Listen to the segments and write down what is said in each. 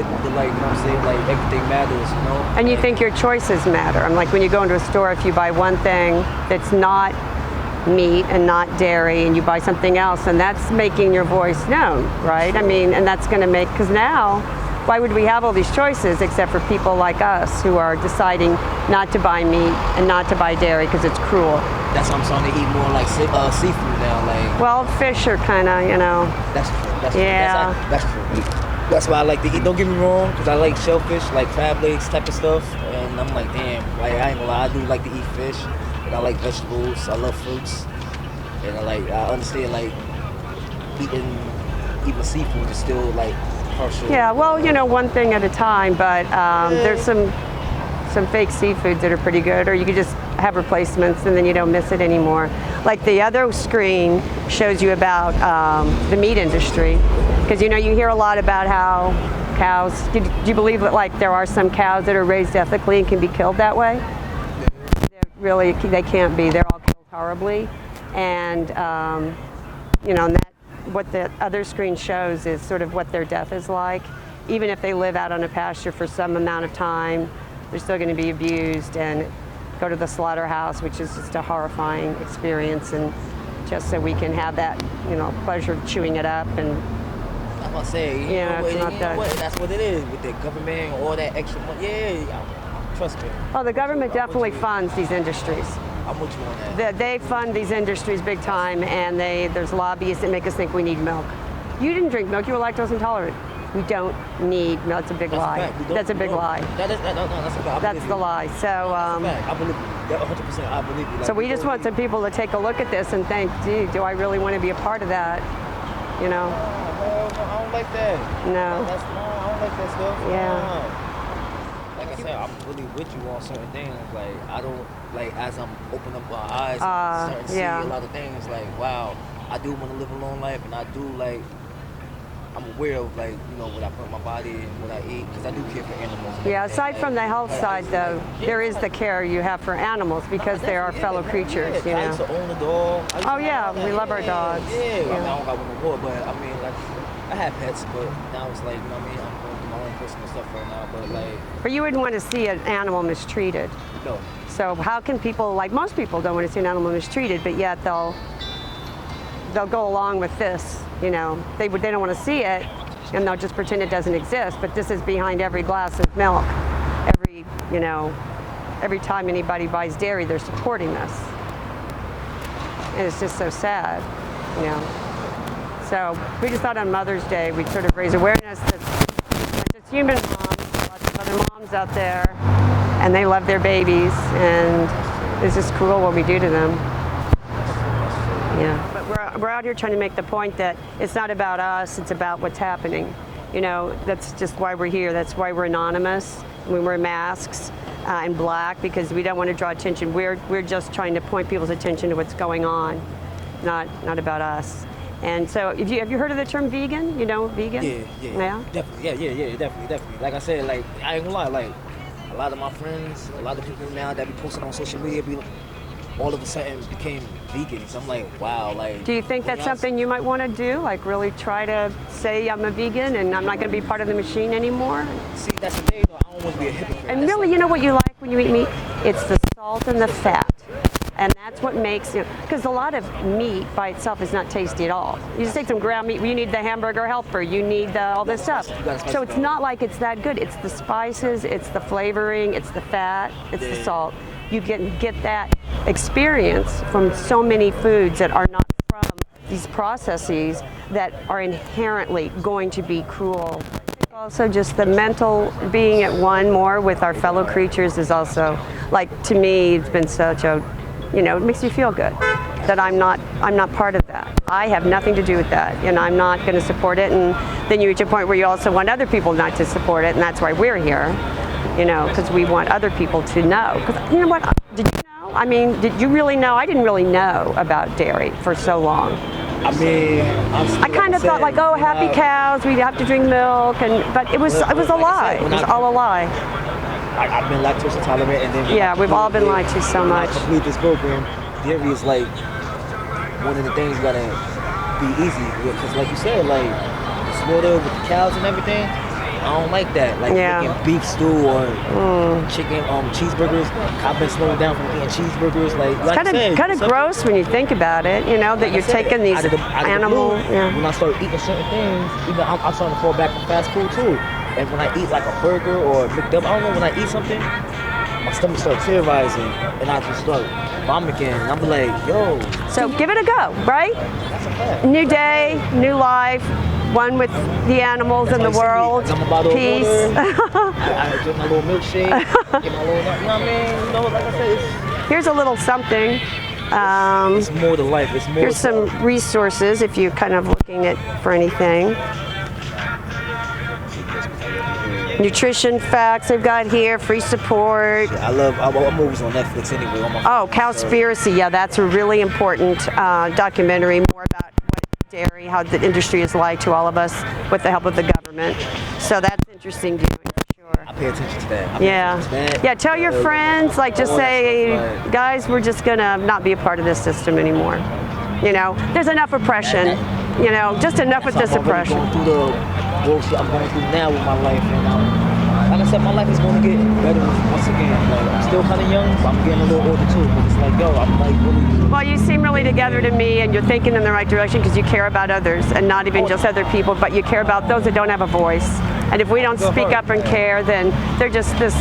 with the, like, you know what I'm saying, like everything matters, you know. And you think your choices matter. I'm like, when you go into a store, if you buy one thing that's not meat and not dairy, and you buy something else, and that's making your voice known, right? I mean, and that's going to make, because now, why would we have all these choices except for people like us who are deciding not to buy meat and not to buy dairy because it's cruel? That's why I'm starting to eat more like seafood now. Like, well, fish are kind of, you know. That's true. Yeah. That's true. That's why I like to eat. Don't get me wrong, because I like shellfish, like crab legs type of stuff. And I'm like, damn, like, I ain't gonna lie, I do like to eat fish. But I like vegetables. I love fruits. And I understand, like, eating seafood is still like partial. Yeah, well, you know, one thing at a time, but there's some fake seafoods that are pretty good, or you could just have replacements and then you don't miss it anymore. Like the other screen shows you about the meat industry, because you know, you hear a lot about how cows, do you believe that like there are some cows that are raised ethically and can be killed that way? Really, they can't be. They're all killed horribly. And you know, and that, what the other screen shows is sort of what their death is like. Even if they live out on a pasture for some amount of time, they're still going to be abused and go to the slaughterhouse, which is just a horrifying experience. And just so we can have that, you know, pleasure of chewing it up. And I'm gonna say, you know it's not that. That's what it is with the government, all that extra money. Yeah, trust me. Oh, the government definitely funds these industries. I'm with you on that. They fund these industries big time, and there's lobbyists that make us think we need milk. You didn't drink milk, you were lactose intolerant. We don't need milk. That's a big lie. That's a big lie. That's a fact. That's the lie. So I believe you. 100%. I believe you. Like, so we just want some people to take a look at this and think, gee, do I really want to be a part of that? You know? No, I don't like that. No. I don't like that stuff. Yeah. Like I said, I'm really with you on certain things. Like, I don't, like, as I'm opening up my eyes and starting to see a lot of things, like, wow, I do want to live a long life, and I do, like, I'm aware of, like, you know, what I put in my body and what I eat, because I do care for animals. Yeah, aside from the health side, though, there is the care you have for animals, because they are fellow creatures, you know. I used to own a dog. Oh, yeah, we love our dogs. Yeah, I mean, I don't got one no more, but, I mean, like, I had pets, but now it's like, you know what I mean, I'm going through my own personal stuff right now, but, like... But you wouldn't want to see an animal mistreated. No. So how can people, like most people don't want to see an animal mistreated, but yet they'll go along with this, you know. They don't want to see it, and they'll just pretend it doesn't exist, but this is behind every glass of milk. Every time anybody buys dairy, they're supporting this. And it's just so sad, you know. So we just thought on Mother's Day we'd sort of raise awareness that we're just human moms, lots of other moms out there, and they love their babies, and it's just cruel what we do to them. Yeah, but we're out here trying to make the point that it's not about us, it's about what's happening. You know, that's just why we're here. That's why we're anonymous. We wear masks and black, because we don't want to draw attention. We're just trying to point people's attention to what's going on, not about us. And so, have you heard of the term vegan? You know, vegan? Yeah. Definitely, definitely. Like I said, like, I ain't gonna lie, like, a lot of my friends, a lot of people now that be posting on social media all of a sudden became vegans. I'm like, wow, like... Do you think that's something you might want to do? Like, really try to say I'm a vegan and I'm not going to be part of the machine anymore? See, that's the thing, though. I don't want to be a hypocrite. And really, you know what you like when you eat meat? It's the salt and the fat. And that's what makes it, because a lot of meat by itself is not tasty at all. You just take some ground meat, you need the hamburger helper, you need all this stuff. So it's not like it's that good. It's the spices, it's the flavoring, it's the fat, it's the salt. You get that experience from so many foods that are not from these processes that are inherently going to be cruel. Also, just the mental being at one more with our fellow creatures is also, like, to me, it's been such a, you know, it makes you feel good that I'm not part of that. I have nothing to do with that, and I'm not going to support it. And then you reach a point where you also want other people not to support it, and that's why we're here, you know, because we want other people to know. Because you know what? Did you know? I mean, did you really know? I didn't really know about dairy for so long. I mean, I kind of thought, like, oh, happy cows, we have to drink milk, but it was a lie. It was all a lie. I've been lactose intolerant, and then we've all been lied to so much. When I complete this program, dairy is like one of the things you gotta be easy with, because like you said, like the slaughter with the cows and everything, I don't like that. Like making beef stew or chicken cheeseburgers. I've been slowing down from eating cheeseburgers. Like it's kind of gross when you think about it. You know that you're taking these animals. When I start eating certain things, even I'm starting to fall back on fast food too. And when I eat like a burger or McDouble, I don't know, when I eat something, my stomach starts terrorizing and I just start vomiting. And I'm like, yo. So give it a go, right? That's a fact. New day, new life, one with the animals and the world. I'm a bottle Peace. of water. I drink my little milkshake. Get my little, you know what I mean? You know, like I said, here's a little something. It's more to life. It's more. Here's some resources if you're kind of looking at for anything. Nutrition facts they've got here, free support. I love movies on Netflix anyway. Oh, Cowspiracy, yeah, that's a really important documentary, more about what dairy, how the industry is like to all of us with the help of the government. So that's interesting viewing for sure. I pay attention to that. Yeah, tell your friends, like just say, guys, we're just gonna not be a part of this system anymore. You know, there's enough oppression. You know, just enough with this oppression. Going through the bullshit I'm going through now with my life, and like I said, my life is going to get better once again. Like, I'm still kind of young, but I'm getting a little older too. But it's like, yo, I'm like really. Well, you seem really together to me, and you're thinking in the right direction because you care about others, and not even just other people, but you care about those that don't have a voice. And if we don't speak up and care, then they're just this.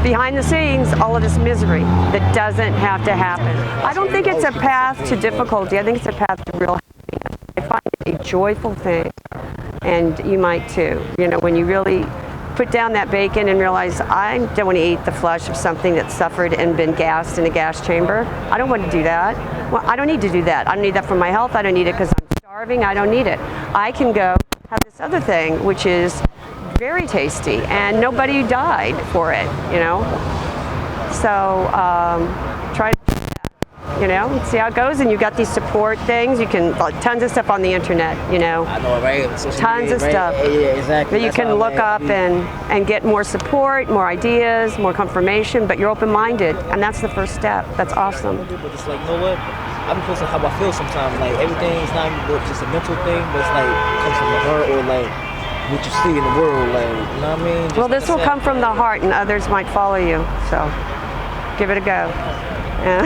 Behind the scenes, all of this misery that doesn't have to happen. I don't think it's a path to difficulty. I think it's a path to real happiness. I find it a joyful thing, and you might too. You know, when you really put down that bacon and realize I don't want to eat the flesh of something that's suffered and been gassed in a gas chamber. I don't want to do that. Well, I don't need to do that. I don't need that for my health. I don't need it because I'm starving. I don't need it. I can go have this other thing, which is very tasty, and nobody died for it, you know. So try to do that, you know, see how it goes. And you got these support things. You can tons of stuff on the internet, you know. I know, right? Tons of stuff. Yeah, exactly. That you can look up and get more support, more ideas, more confirmation. But you're open-minded, and that's the first step. That's awesome. But it's like, you know what? I'm posting how I feel sometimes. Like everything's not just a mental thing, but it's like it comes from the heart or like what you see in the world, like, you know what I mean? Well, this will come from the heart, and others might follow you, so give it a go. And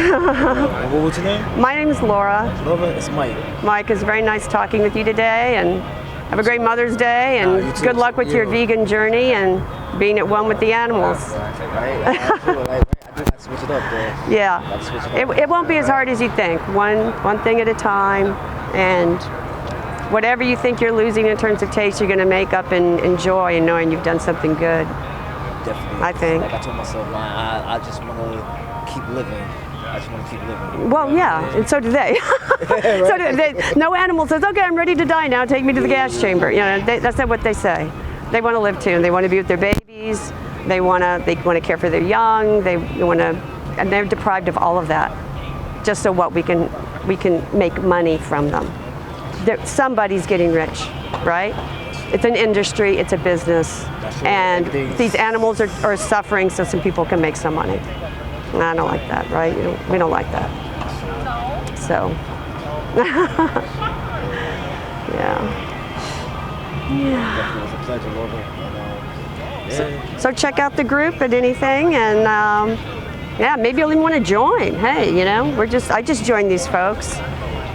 what was your name? My name is Laura. Laura, it's Mike. Mike, it's very nice talking with you today, and have a great Mother's Day, and good luck with your vegan journey and being at one with the animals. Right. I do have to switch it up, though. Yeah, it won't be as hard as you think. One thing at a time, and whatever you think you're losing in terms of taste, you're going to make up and enjoy, and knowing you've done something good. Definitely. I think. Like I told myself, man, I just want to keep living. I just want to keep living. Well, yeah, and so do they. Right. So do they. No animal says, "Okay, I'm ready to die now. Take me to the gas chamber." You know, that's not what they say. They want to live too, and they want to be with their babies. They want to care for their young. They want to, and they're deprived of all of that, just so what we can make money from them. Somebody's getting rich, right? It's an industry, it's a business, and these animals are suffering so some people can make some money. And I don't like that, right? We don't like that. So, yeah. It was a pleasure, Laura. So check out the group at anything, and yeah, maybe you'll even want to join. Hey, you know, I just joined these folks.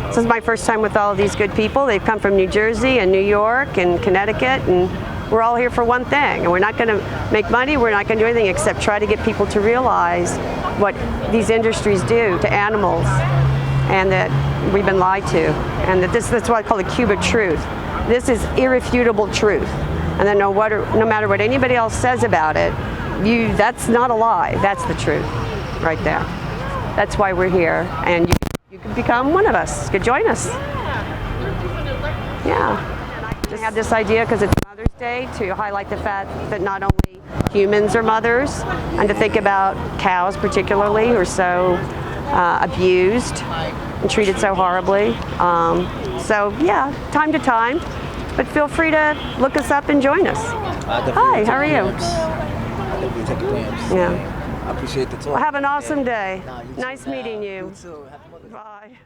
This is my first time with all of these good people. They've come from New Jersey and New York and Connecticut, and we're all here for one thing. And we're not going to make money. We're not going to do anything except try to get people to realize what these industries do to animals, and that we've been lied to, and that that's what I call the cube of truth. This is irrefutable truth, and then no matter what anybody else says about it, that's not a lie. That's the truth, right there. That's why we're here, and you could become one of us. You could join us. Yeah. I just had this idea because it's Mother's Day to highlight the fact that not only humans are mothers, and to think about cows particularly, who are so abused and treated so horribly. So yeah, time to time. But feel free to look us up and join us. Hi, how are you? Yeah. I appreciate the talk. Well, have an awesome day. Nice meeting you. You too. Happy Mother's Day. Bye.